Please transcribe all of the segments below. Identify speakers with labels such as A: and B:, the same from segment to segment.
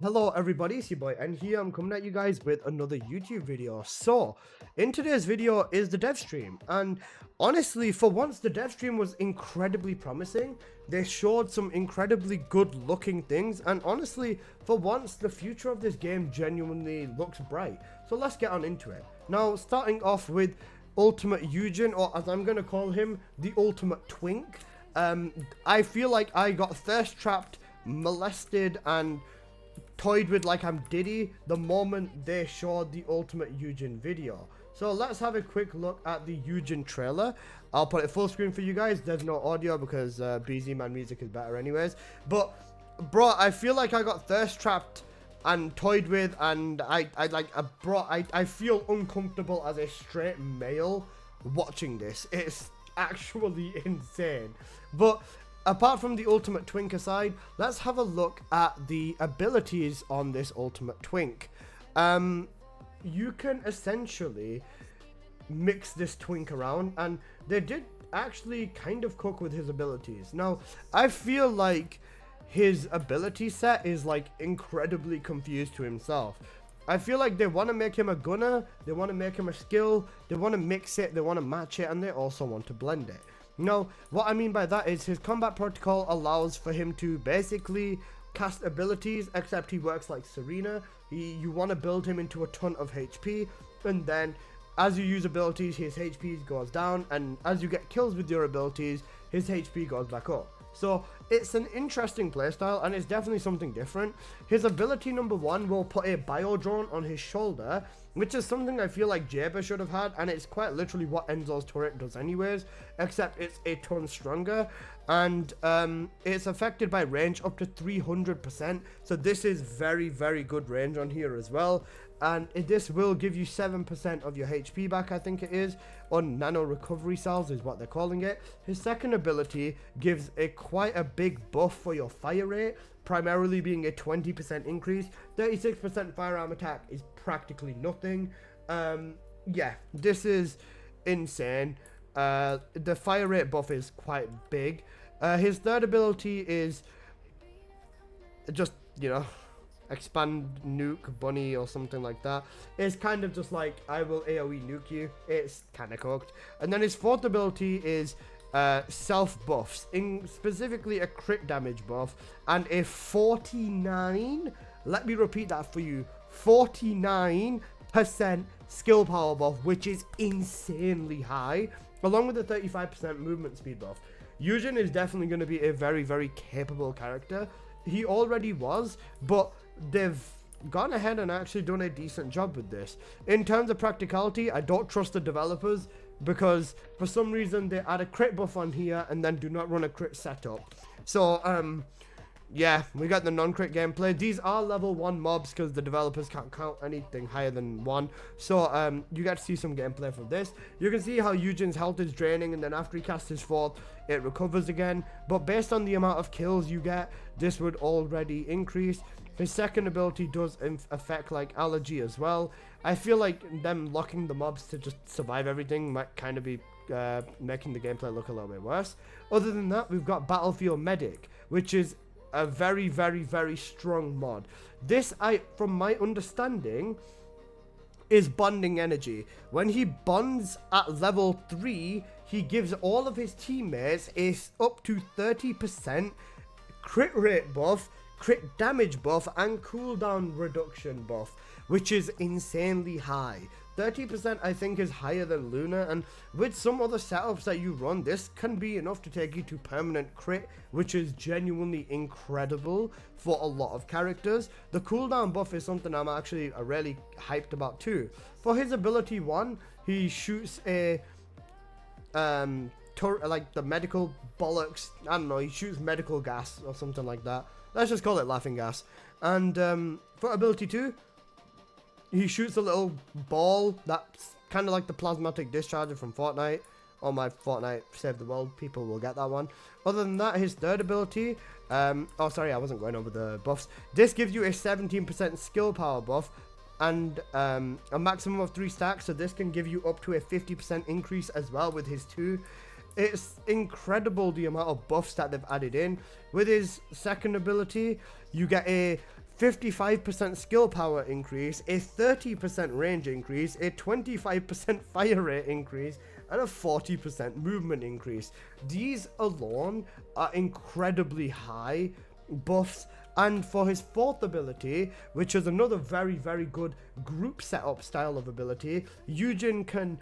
A: Hello everybody, it's your boy and here I'm coming at you guys with another YouTube video. So, in today's video is the dev stream, and honestly, for once the dev stream was incredibly promising. They showed some incredibly good looking things, and honestly, for once the future of this game genuinely looks bright. So let's get on into it. Now, starting off with Ultimate Yujin, or as I'm going to call him, the Ultimate Twink. I feel like I got thirst trapped, molested, and toyed with like I'm Diddy the moment they showed the Ultimate Yujin video. So let's have a quick look at the Yujin trailer. I'll put it full screen for you guys. There's no audio because BZ Man music is better anyways. But bro, I feel like I got thirst trapped and toyed with, and I feel uncomfortable as a straight male watching this. It's actually insane. But apart from the Ultimate Twink aside, let's have a look at the abilities on this Ultimate Twink. You can essentially mix this Twink around, and they did actually kind of cook with his abilities. Now, I feel like his ability set is like incredibly confused to himself. I feel like they want to make him a gunner, they want to make him a skill, they want to mix it, they want to match it, and they also want to blend it. Now, what I mean by that is his combat protocol allows for him to basically cast abilities, except he works like Serena. You want to build him into a ton of HP, and then as you use abilities, his HP goes down, and as you get kills with your abilities, his HP goes back up. So it's an interesting playstyle, and it's definitely something different. His ability number 1 will put a bio drone on his shoulder, which is something I feel like Jaber should have had, and it's quite literally what Enzo's turret does anyways, except it's a ton stronger, and it's affected by range up to 300%, so this is very, very good range on here as well. And this will give you 7% of your HP back, I think it is, on nano recovery cells is what they're calling it. His second ability gives quite a big buff for your fire rate, primarily being a 20% increase. 36% firearm attack is practically nothing. Yeah, this is insane. The fire rate buff is quite big. His third ability is just, expand nuke bunny or something like that. It's kind of just like I will AoE nuke you. It's kind of cooked. And then his fourth ability is self buffs, specifically a crit damage buff and a 49, let me repeat that for you, 49% skill power buff, which is insanely high, along with a 35% movement speed buff. Yujin is definitely going to be a very, very capable character. He already was, but they've gone ahead and actually done a decent job with this. In terms of practicality, I don't trust the developers because for some reason they add a crit buff on here and then do not run a crit setup. So, yeah, we got the non-crit gameplay. These are level 1 mobs because the developers can't count anything higher than 1. So, you get to see some gameplay from this. You can see how Yujin's health is draining, and then after he casts his fourth, it recovers again. But based on the amount of kills you get, this would already increase. His second ability does affect like allergy as well. I feel like them locking the mobs to just survive everything might kind of be making the gameplay look a little bit worse. Other than that, we've got Battlefield Medic, which is a very, very, very strong mod. This, from my understanding, is bonding energy. When he bonds at level 3, he gives all of his teammates up to 30% crit rate buff, crit damage buff, and cooldown reduction buff, which is insanely high. 30% I think is higher than Luna, and with some other setups that you run, this can be enough to take you to permanent crit, which is genuinely incredible for a lot of characters. The cooldown buff is something I'm actually really hyped about too. For his ability 1, he shoots a like the medical bollocks, I don't know, he shoots medical gas or something like that. Let's just call it laughing gas. And for ability 2, he shoots a little ball that's kind of like the plasmatic discharger from Fortnite. Or my Fortnite Save the World people will get that one. Other than that, his third ability, oh sorry, I wasn't going over the buffs. This gives you a 17% skill power buff and a maximum of 3 stacks, so this can give you up to a 50% increase as well with his 2. It's incredible the amount of buffs that they've added in. With his second ability, you get a 55% skill power increase, a 30% range increase, a 25% fire rate increase, and a 40% movement increase. These alone are incredibly high buffs. And for his fourth ability, which is another very, very good group setup style of ability, Yujin can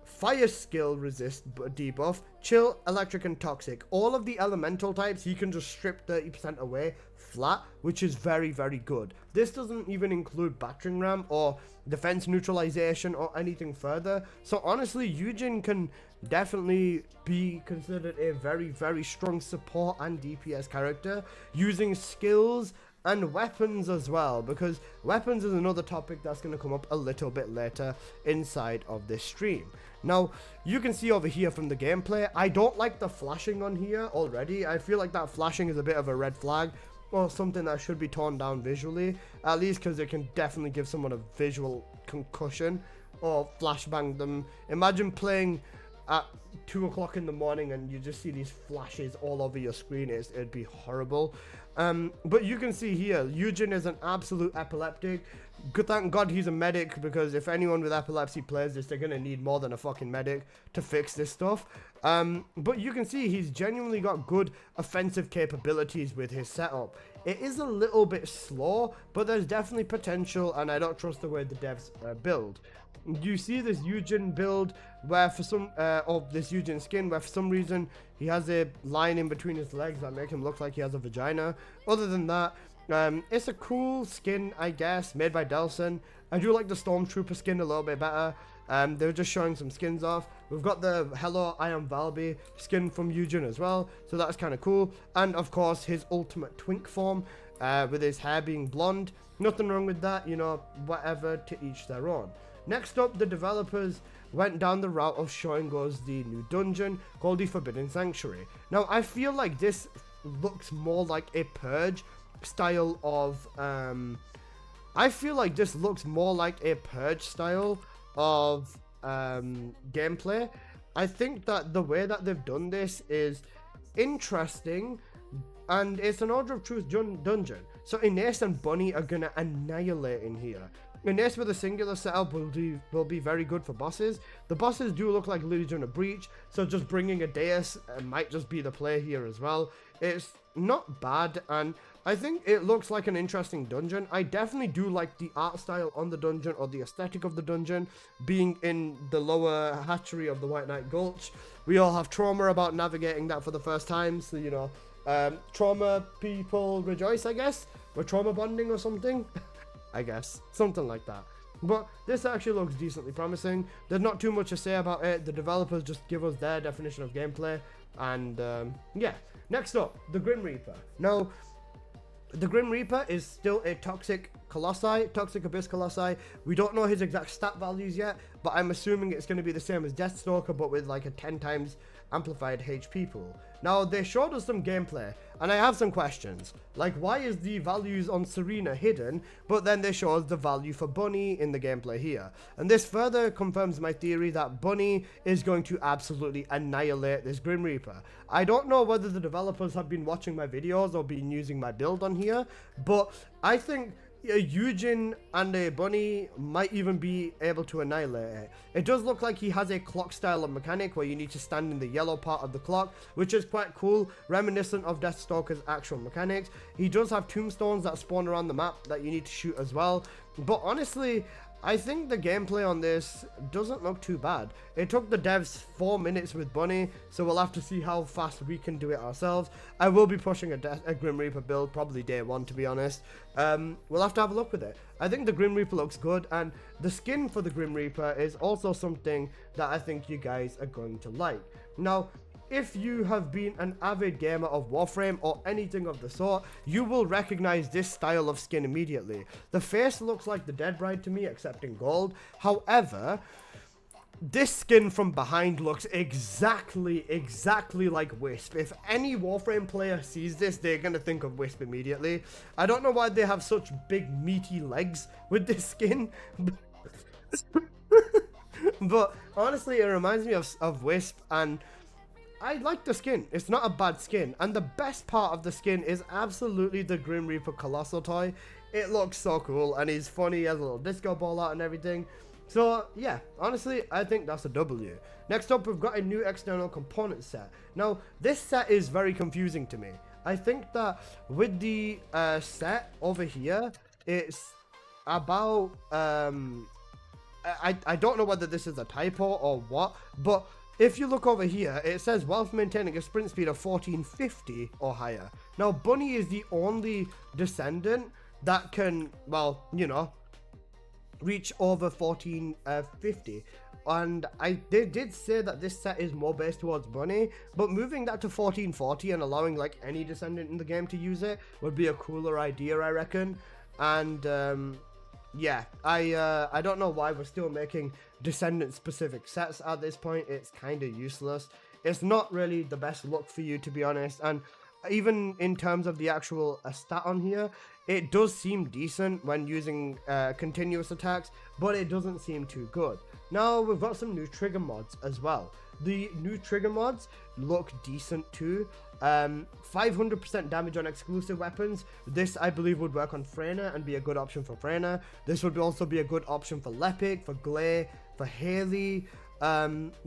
A: fire skill resist debuff, chill, electric, and toxic. All of the elemental types he can just strip 30% away flat, which is very, very good. This doesn't even include battering ram or defense neutralization or anything further. So honestly, Yujin can definitely be considered a very, very strong support and DPS character, using skills and weapons as well, because weapons is another topic that's going to come up a little bit later inside of this stream. Now, you can see over here from the gameplay, I don't like the flashing on here already. I feel like that flashing is a bit of a red flag, or something that should be toned down visually, at least because it can definitely give someone a visual concussion or flashbang them. Imagine playing at 2 o'clock in the morning and you just see these flashes all over your screen. It'd be horrible. But you can see here, Yujin is an absolute epileptic. Thank God he's a medic, because if anyone with epilepsy plays this, they're gonna need more than a fucking medic to fix this stuff. But you can see he's genuinely got good offensive capabilities with his setup. It is a little bit slow, but there's definitely potential, and I don't trust the way the devs build. You see this Yujin build where for some of this Yujin skin where for some reason he has a line in between his legs that make him look like he has a vagina. Other than that, it's a cool skin, I guess, made by Delson. I do like the Stormtrooper skin a little bit better. They're just showing some skins off. We've got the Hello, I am VALBY skin from Yujin as well, so that's kind of cool. And of course his ultimate twink form with his hair being blonde. Nothing wrong with that, you know, whatever, to each their own. Next up, the developers went down the route of showing us the new dungeon called the Forbidden Sanctuary. Now, I feel like this looks more like a Purge style of, I feel like this looks more like a Purge style of gameplay. I think that the way that they've done this is interesting, and it's an Order of Truth dungeon. So Ines and Bunny are gonna annihilate in here. Ines with a singular setup will be very good for bosses. The bosses do look like Legion of Breach, so just bringing a Deus might just be the play here as well. It's not bad, and I think it looks like an interesting dungeon. I definitely do like the art style on the dungeon, or the aesthetic of the dungeon, being in the lower hatchery of the White Knight Gulch. We all have trauma about navigating that for the first time, so you know, trauma people rejoice, I guess. We're trauma bonding or something. I guess, something like that. But this actually looks decently promising. There's not too much to say about it. The developers just give us their definition of gameplay. And yeah, next up, the Grim Reaper. Now, the Grim Reaper is still a toxic Colossi, toxic Abyss Colossi. We don't know his exact stat values yet, but I'm assuming it's going to be the same as Deathstalker, but with like a 10 times amplified HP pool. Now, they showed us some gameplay, and I have some questions. Like, why is the values on Serena hidden, but then they show us the value for Bunny in the gameplay here? And this further confirms my theory that Bunny is going to absolutely annihilate this Grim Reaper. I don't know whether the developers have been watching my videos or been using my build on here, but I think a Yujin and a Bunny might even be able to annihilate it. It does look like he has a clock style of mechanic where you need to stand in the yellow part of the clock, which is quite cool, reminiscent of Deathstalker's actual mechanics. He does have tombstones that spawn around the map that you need to shoot as well. But honestly, I think the gameplay on this doesn't look too bad. It took the devs 4 minutes with Bunny, so we'll have to see how fast we can do it ourselves. I will be pushing a Grim Reaper build, probably day one, to be honest. We'll have to have a look with it. I think the Grim Reaper looks good, and the skin for the Grim Reaper is also something that I think you guys are going to like. Now, if you have been an avid gamer of Warframe or anything of the sort, you will recognize this style of skin immediately. The face looks like the Dead Bride to me, except in gold. However, this skin from behind looks exactly like Wisp. If any Warframe player sees this, they're gonna think of Wisp immediately. I don't know why they have such big meaty legs with this skin. But honestly, it reminds me of Wisp, and I like the skin. It's not a bad skin. And the best part of the skin is absolutely the Grim Reaper Colossal toy. It looks so cool and he's funny. He has a little disco ball out and everything. So yeah, honestly, I think that's a W. Next up, we've got a new external component set. Now, this set is very confusing to me. I think that with the set over here, it's about, I don't know whether this is a typo or what, but if you look over here, it says whilst maintaining a sprint speed of 1450 or higher. Now, Bunny is the only descendant that can, well, you know, reach over 1450. And they did say that this set is more based towards Bunny, but moving that to 1440 and allowing like any descendant in the game to use it would be a cooler idea, I reckon. And yeah, I don't know why we're still making descendant specific sets at this point. It's kind of useless. It's not really the best look for you, to be honest. And even in terms of the actual stat on here, it does seem decent when using continuous attacks, but it doesn't seem too good. Now we've got some new trigger mods as well. The new trigger mods look decent too. 500% damage on exclusive weapons. This I believe would work on FREYNA and be a good option for FREYNA. This would also be a good option for Lepic, for Glay, for Haley.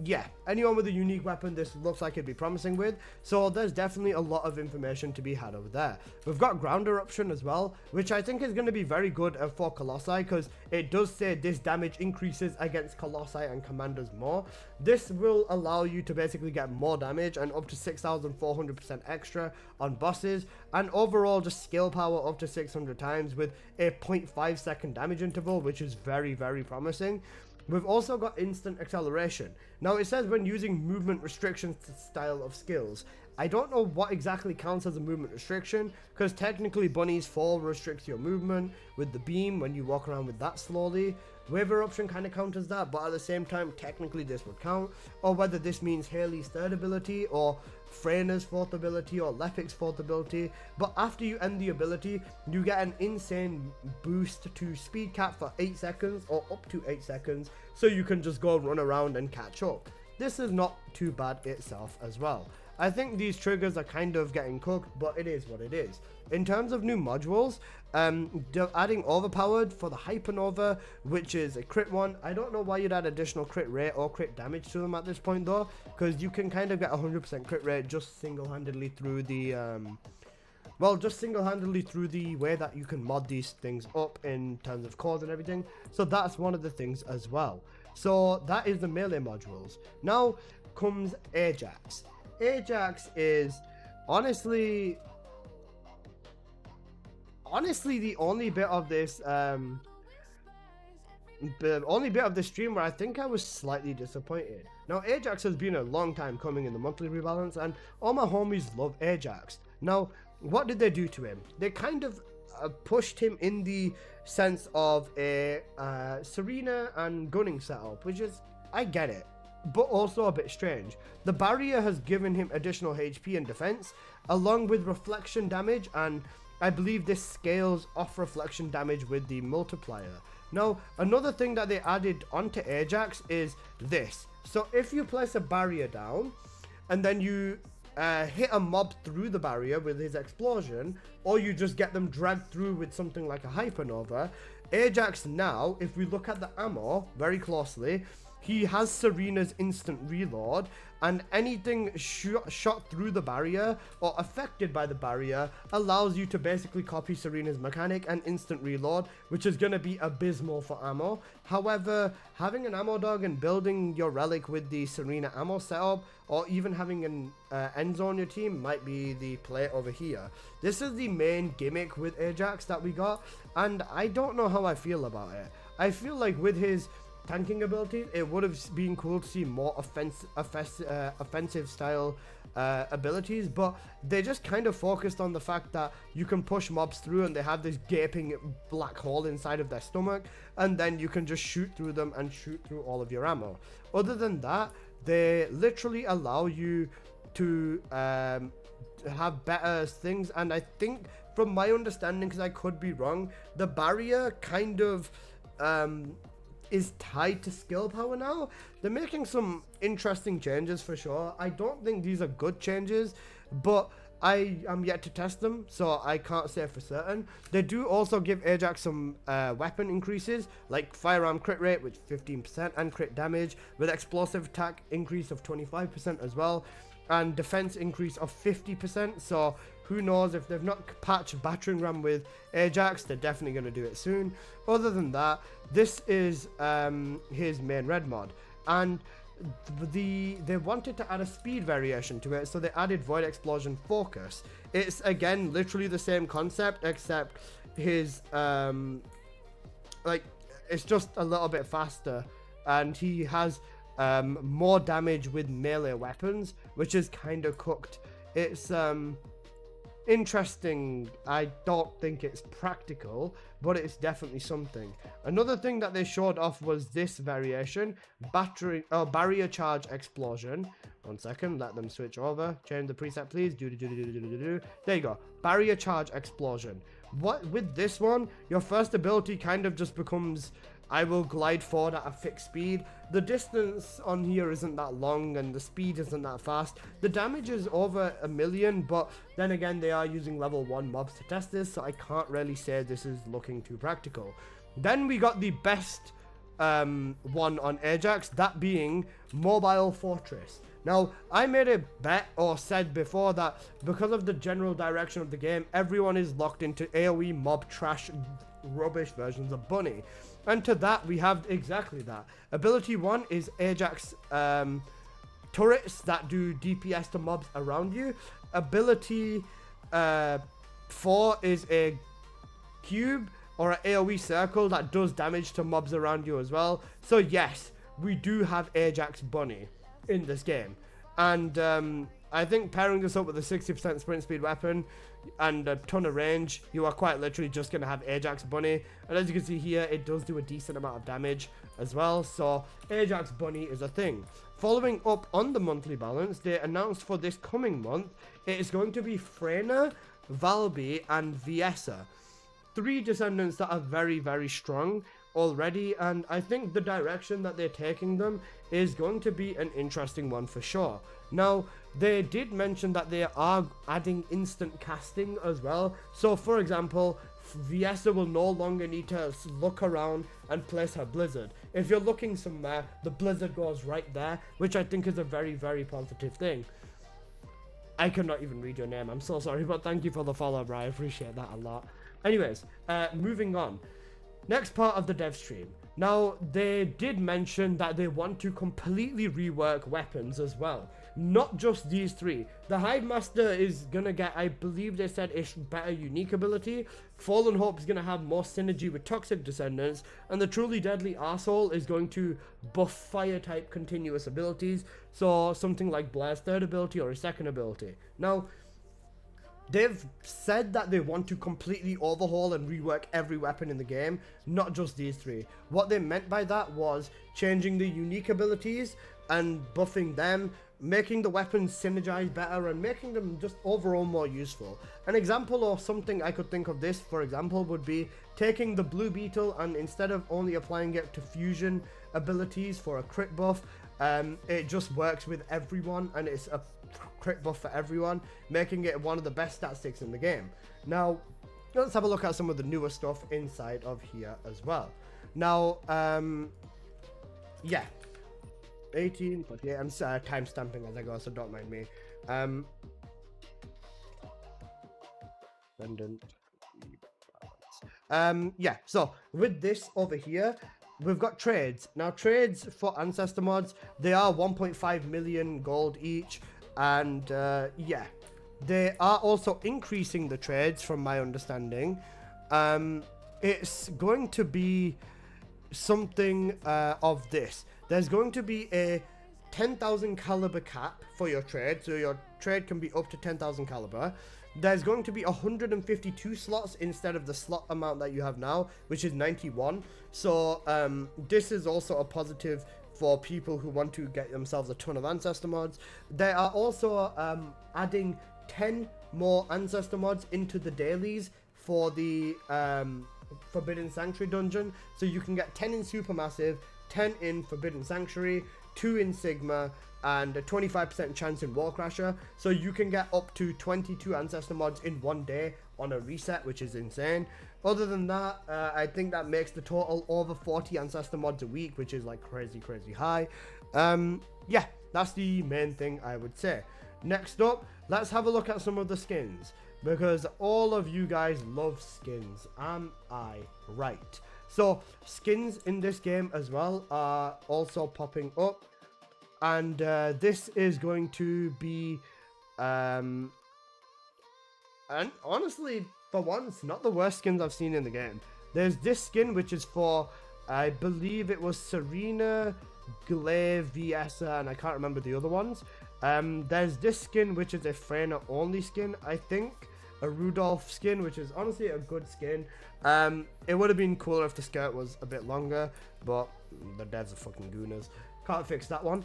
A: Yeah, anyone with a unique weapon this looks like it'd be promising with, so there's definitely a lot of information to be had over there. We've got ground eruption as well, which I think is going to be very good for Colossi, because it does say this damage increases against Colossi and commanders more. This will allow you to basically get more damage and up to 6,400% extra on bosses, and overall just skill power up to 600 times with a 0.5 second damage interval, which is very, very promising. We've also got instant acceleration. Now it says when using movement restriction style of skills. I don't know what exactly counts as a movement restriction, because technically Bunny's fall restricts your movement with the beam when you walk around with that slowly. Wave eruption kind of counters that, but at the same time technically this would count. Or whether this means Haley's third ability, or FREYNA's fourth ability, or Lepic's fourth ability. But after you end the ability, you get an insane boost to speed cap for 8 seconds, or up to 8 seconds, so you can just go run around and catch up. This is not too bad itself as well. I think these triggers are kind of getting cooked, but it is what it is. In terms of new modules, they're adding overpowered for the Hypernova, which is a crit one. I don't know why you'd add additional crit rate or crit damage to them at this point though, because you can kind of get 100% crit rate just single-handedly through the just single-handedly through the way that you can mod these things up in terms of cores and everything. So that's one of the things as well. So that is the melee modules. Now comes Ajax. Ajax is honestly the only bit of this stream where I think I was slightly disappointed. Now Ajax has been a long time coming in the monthly rebalance, and all my homies love Ajax. Now what did they do to him? They kind of pushed him in the sense of a Serena and gunning setup, which is, I get it, but also a bit strange. The barrier has given him additional HP and defense, along with reflection damage, and I believe this scales off reflection damage with the multiplier. Now, another thing that they added onto Ajax is this. So if you place a barrier down, and then you hit a mob through the barrier with his explosion, or you just get them dragged through with something like a Hypernova, Ajax now, if we look at the ammo very closely, he has Serena's instant reload, and anything shot through the barrier or affected by the barrier allows you to basically copy Serena's mechanic and instant reload, which is going to be abysmal for ammo. However, having an ammo dog and building your relic with the Serena ammo setup, or even having an end zone your team, might be the play over here. This is the main gimmick with Ajax that we got, and I don't know how I feel about it. I feel like with his tanking abilities, it would have been cool to see more offensive style abilities, but they just kind of focused on the fact that you can push mobs through and they have this gaping black hole inside of their stomach, and then you can just shoot through them and shoot through all of your ammo. Other than that, they literally allow you to have better things, and I think from my understanding, because I could be wrong, the barrier kind of is tied to skill power now. They're making some interesting changes for sure. I don't think these are good changes, but I am yet to test them, so I can't say for certain. They do also give Ajax some weapon increases, like firearm crit rate with 15% and crit damage, with explosive attack increase of 25% as well, and defense increase of 50%. So who knows, if they've not patched battering ram with Ajax, they're definitely going to do it soon. Other than that, this is his main red mod, and they wanted to add a speed variation to it, so they added Void Explosion Focus. It's again literally the same concept, except his like, it's just a little bit faster, and he has more damage with melee weapons, which is kind of cooked. It's interesting. I don't think it's practical, but it's definitely something. Another thing that they showed off was this variation, barrier charge explosion. 1 second, let them switch over. Change the preset, please. There you go. Barrier charge explosion. What with this one, your first ability kind of just becomes, I will glide forward at a fixed speed. The distance on here isn't that long, and the speed isn't that fast. The damage is over 1 million, but then again, they are using level 1 mobs to test this, so I can't really say this is looking too practical. Then we got the best one on Ajax, that being Mobile Fortress. Now, I made a bet or said before that because of the general direction of the game, everyone is locked into AoE mob trash rubbish versions of Bunny. And to that, we have exactly that. Ability 1 is Ajax turrets that do DPS to mobs around you. Ability 4 is a cube or an AoE circle that does damage to mobs around you as well. So yes, we do have Ajax Bunny in this game. And I think pairing this up with a 60% sprint speed weapon and a ton of range, you are quite literally just going to have Ajax Bunny. And as you can see here, it does do a decent amount of damage as well. So Ajax Bunny is a thing. Following up on the monthly balance, they announced for this coming month, it is going to be FREYNA, VALBY, and VIESSA. 3 descendants that are very, very strong already, and I think the direction that they're taking them is going to be an interesting one for sure. Now, they did mention that they are adding instant casting as well. So for example, VIESSA will no longer need to look around and place her blizzard. If you're looking somewhere, the blizzard goes right there, which I think is a very, very positive thing. I cannot even read your name, I'm so sorry, but thank you for the follow, bro. I appreciate that a lot. Anyways, moving on. Next part of the dev stream. Now, they did mention that they want to completely rework weapons as well. Not just these 3. The Hive Master is gonna get, I believe they said, it's better unique ability. Fallen Hope is gonna have more synergy with Toxic Descendants. And the Truly Deadly Arsehole is going to buff fire type continuous abilities. So something like Blair's 3rd ability or his 2nd ability. Now, they've said that they want to completely overhaul and rework every weapon in the game, not just these 3. What they meant by that was changing the unique abilities and buffing them, making the weapons synergize better, and making them just overall more useful. An example of something I could think of this, for example, would be taking the Blue Beetle and instead of only applying it to fusion abilities for a crit buff, it just works with everyone and it's a crit buff for everyone, making it one of the best statistics in the game. Now, let's have a look at some of the newer stuff inside of here as well. Now, yeah, 18, but yeah, I'm time stamping as I go, so don't mind me. Yeah, so with this over here, we've got trades. Now, trades for Ancestor mods, they are 1.5 million gold each. And yeah, they are also increasing the trades from my understanding. It's going to be something of this. There's going to be a 10,000 caliber cap for your trade, so your trade can be up to 10,000 caliber. There's going to be 152 slots instead of the slot amount that you have now, which is 91. So this is also a positive for people who want to get themselves a ton of Ancestor mods. They are also adding 10 more Ancestor mods into the dailies for the Forbidden Sanctuary dungeon. So you can get 10 in Supermassive, 10 in Forbidden Sanctuary, 2 in Sigma, and a 25% chance in Warcrasher. So you can get up to 22 Ancestor mods in one day on a reset, which is insane. Other than that, I think that makes the total over 40 Ancestor mods a week, which is like crazy high. Yeah, that's the main thing I would say. Next up, let's have a look at some of the skins, because all of you guys love skins. Am I right? So skins in this game as well are also popping up, and this is going to be and honestly, for once, not the worst skins I've seen in the game. There's this skin which is for, I believe it was Serena, Glaive, VIESSA, and I can't remember the other ones. There's this skin which is a FREYNA only skin, I think. A Rudolph skin, which is honestly a good skin. It would have been cooler if the skirt was a bit longer, but the devs are fucking gooners. Can't fix that one.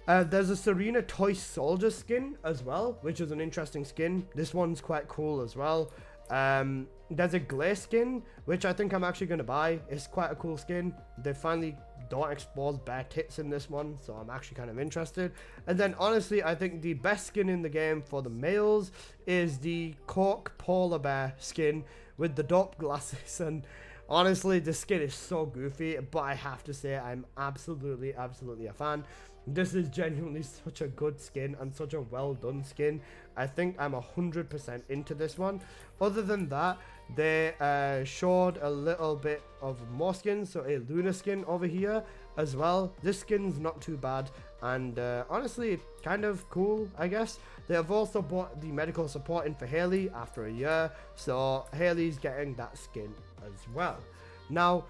A: There's a Serena Toy Soldier skin as well, which is an interesting skin. This one's quite cool as well. There's a Glare skin, which I think I'm actually going to buy. It's quite a cool skin. They finally don't expose bare tits in this one, so I'm actually kind of interested. And then honestly, I think the best skin in the game for the males is the Cork Polar Bear skin with the dope glasses. And honestly, the skin is so goofy, but I have to say I'm absolutely a fan. This is genuinely such a good skin and such a well done skin. I think I'm 100% into this one. Other than that, they showed a little bit of more skins. So a Luna skin over here as well. This skin's not too bad, and honestly kind of cool, I guess. They have also bought the medical support in for Haley after a year, so Haley's getting that skin as well. Now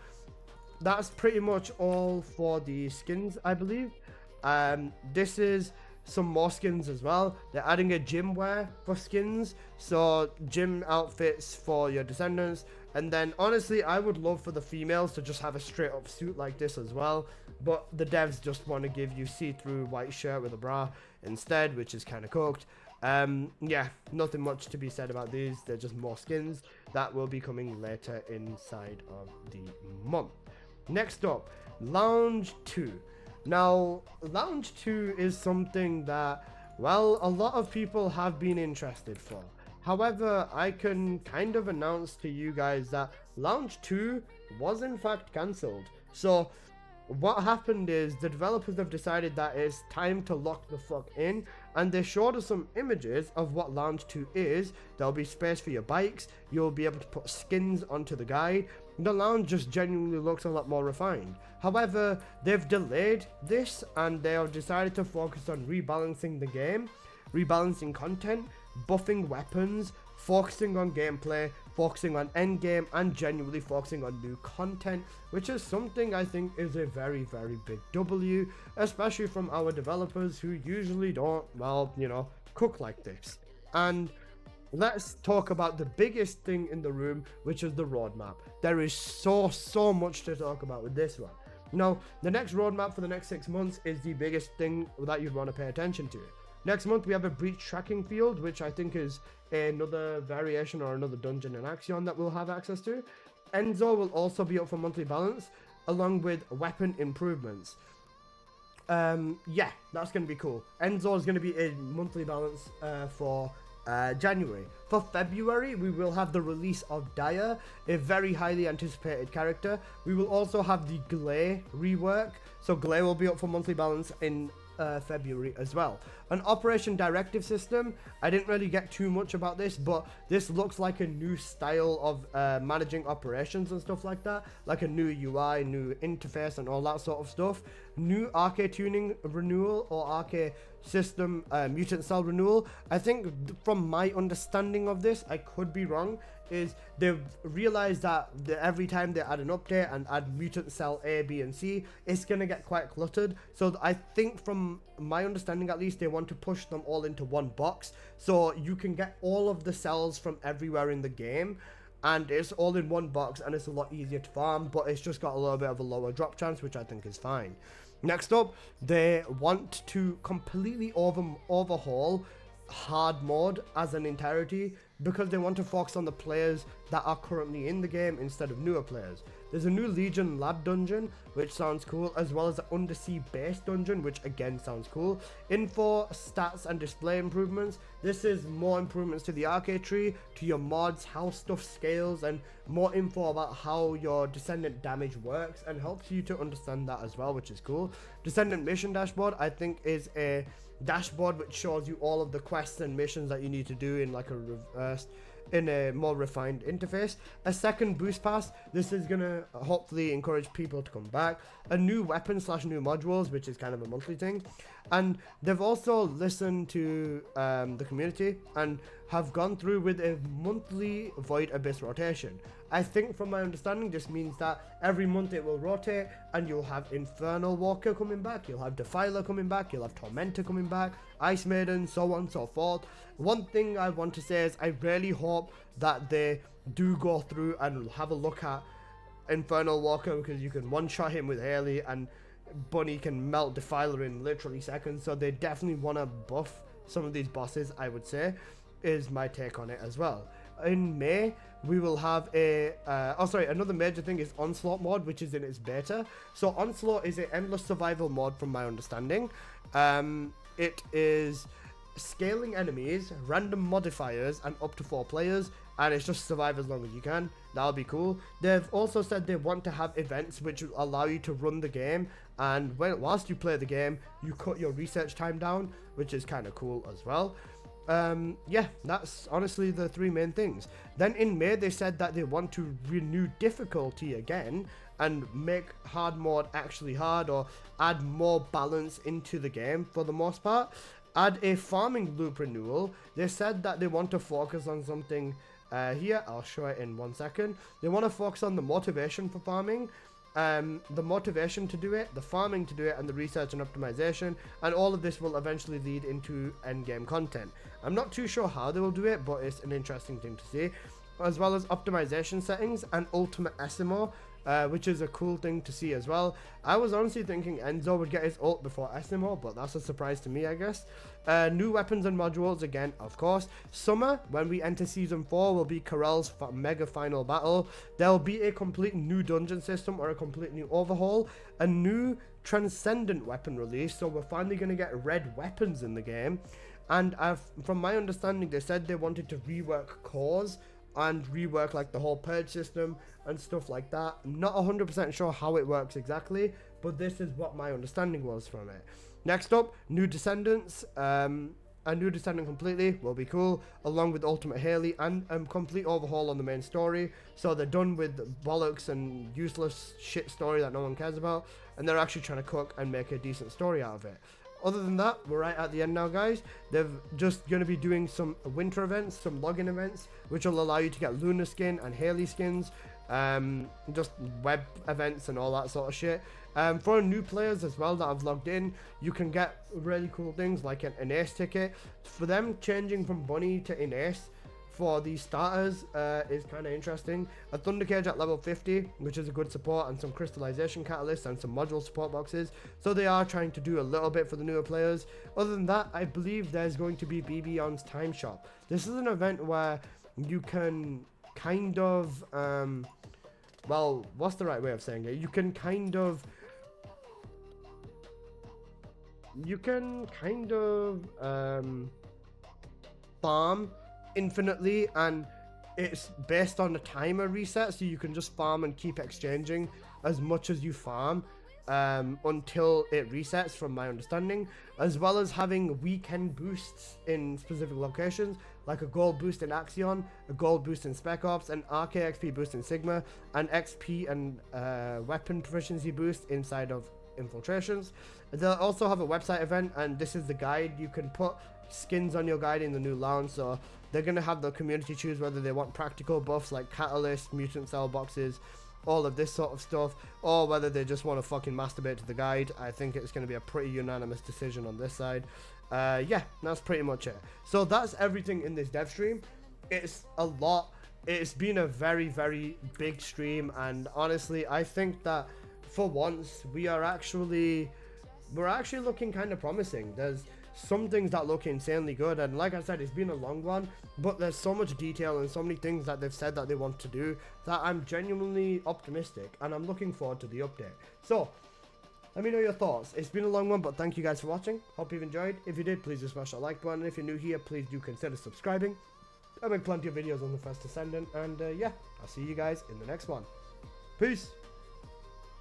A: that's pretty much all for the skins, I believe. This is some more skins as well. They're adding a gym wear for skins, so gym outfits for your descendants. And then honestly, I would love for the females to just have a straight up suit like this as well, but the devs just want to give you see-through white shirt with a bra instead, which is kind of cooked. Yeah, nothing much to be said about these. They're just more skins that will be coming later inside of the month. Next up, Lounge 2. Now, Lounge 2 is something that, well, a lot of people have been interested for. However, I can kind of announce to you guys that Lounge 2 was in fact cancelled. So, what happened is the developers have decided that it's time to lock the fuck in, and they showed us some images of what Lounge 2 is. There'll be space for your bikes, you'll be able to put skins onto the guide. The lounge just genuinely looks a lot more refined. However, they've delayed this and they have decided to focus on rebalancing the game, rebalancing content, buffing weapons, focusing on gameplay, focusing on endgame, and genuinely focusing on new content, which is something I think is a very big W, especially from our developers who usually don't, well, you know, cook like this. And let's talk about the biggest thing in the room, which is the roadmap. There is so much to talk about with this one. Now, the next roadmap for the next 6 months is the biggest thing that you'd want to pay attention to. Next month, we have a breach tracking field, which I think is another variation or another dungeon in Axion that we'll have access to. Enzo will also be up for monthly balance, along with weapon improvements. Yeah, that's going to be cool. Enzo is going to be a monthly balance for January. For February, we will have the release of Dyer, a very highly anticipated character. We will also have the Glare rework, so Glare will be up for monthly balance in February as well. An Operation Directive system, I didn't really get too much about this, but this looks like a new style of managing operations and stuff like that, like a new UI, new interface and all that sort of stuff. New RK tuning renewal or RK system mutant cell renewal. I think from my understanding of this, I could be wrong, is they've realized that every time they add an update and add mutant cell A, B and C, it's gonna get quite cluttered. So I think from my understanding at least, they want to push them all into one box, so you can get all of the cells from everywhere in the game and it's all in one box and it's a lot easier to farm, but it's just got a little bit of a lower drop chance, which I think is fine. Next up, they want to completely overhaul hard mode as an entirety. because they want to focus on the players that are currently in the game instead of newer players. There's a new Legion lab dungeon, which sounds cool, as well as an undersea base dungeon, which again sounds cool. Info, stats, and display improvements. This is more improvements to the arcade tree, to your mods, how stuff scales, and more info about how your Descendant damage works, and helps you to understand that as well, which is cool. Descendant mission dashboard, I think, is a dashboard which shows you all of the quests and missions that you need to do in like a reversed, in a more refined interface. A second boost pass, this is gonna hopefully encourage people to come back. A new weapon / new modules, which is kind of a monthly thing. And they've also listened to the community and have gone through with a monthly Void Abyss rotation. I think from my understanding this means that every month it will rotate, and you'll have Infernal Walker coming back, you'll have Defiler coming back, you'll have Tormentor coming back, Ice Maiden, so on and so forth. One thing I want to say is I really hope that they do go through and have a look at Infernal Walker, because you can one-shot him with Haley, and Bunny can melt Defiler in literally seconds, so they definitely want to buff some of these bosses, I would say, is my take on it as well. In May, we will have a another major thing is Onslaught mod, which is in its beta. So Onslaught is an endless survival mod from my understanding. It is scaling enemies, random modifiers, and up to 4 players, and it's just survive as long as you can. That'll be cool. They've also said they want to have events which will allow you to run the game, and whilst you play the game, you cut your research time down, which is kind of cool as well. Yeah, that's honestly the 3 main things. Then in May, they said that they want to renew difficulty again and make hard mode actually hard, or add more balance into the game for the most part. Add a farming loop renewal. They said that they want to focus on something here. I'll show it in 1 second. They want to focus on the motivation for farming, the motivation to do it, the farming to do it, and the research and optimization, and all of this will eventually lead into endgame content. I'm not too sure how they will do it, but it's an interesting thing to see, as well as optimization settings and ultimate SMO, which is a cool thing to see as well. I was honestly thinking Enzo would get his ult before SMO, but that's a surprise to me, I guess. New weapons and modules again, of course. Summer, when we enter season 4, will be Corel's mega final battle. There'll be a complete new dungeon system, or a complete new overhaul, a new transcendent weapon release, so we're finally going to get red weapons in the game. And from my understanding, they said they wanted to rework cores and rework like the whole purge system and stuff like that. Not 100% sure how it works exactly, but this is what my understanding was from it. Next up, new Descendants. A new Descendant completely will be cool, along with Ultimate Haley, and a complete overhaul on the main story. So they're done with bollocks and useless shit story that no one cares about, and they're actually trying to cook and make a decent story out of it. Other than that, we're right at the end now, guys. They're just going to be doing some winter events, some login events, which will allow you to get Luna skin and Haley skins, just web events and all that sort of shit. For new players as well that have logged in, you can get really cool things like an ace ticket. For them, changing from Bunny to an ace for these starters is kind of interesting. A Thunder Cage at level 50, which is a good support, and some crystallization catalysts and some module support boxes. So they are trying to do a little bit for the newer players. Other than that, I believe there's going to be BBon's Time Shop. This is an event where you can kind of, well, what's the right way of saying it? You can kind of farm infinitely, and it's based on a timer reset, so you can just farm and keep exchanging as much as you farm until it resets, from my understanding, as well as having weekend boosts in specific locations, like a gold boost in Axion, a gold boost in Spec Ops, an RK XP boost in Sigma, an XP and weapon proficiency boost inside of Infiltrations. They'll also have a website event, and this is the guide. You can put skins on your guide in the new lounge, so they're going to have the community choose whether they want practical buffs like Catalyst, Mutant Cell boxes, all of this sort of stuff, or whether they just want to fucking masturbate to the guide. I think it's going to be a pretty unanimous decision on this side. Yeah, that's pretty much it. So that's everything in this dev stream. It's a lot. It's been a very, very big stream, and honestly, I think that for once we're actually looking kind of promising. some things that look insanely good. And like I said, it's been a long one, but there's so much detail and so many things that they've said that they want to do that I'm genuinely optimistic, and I'm looking forward to the update. So let me know your thoughts. It's been a long one, but thank you guys for watching. Hope you've enjoyed. If you did, please do smash that like button. If you're new here, please do consider subscribing. I make plenty of videos on the First Ascendant, and yeah, I'll see you guys in the next one. Peace.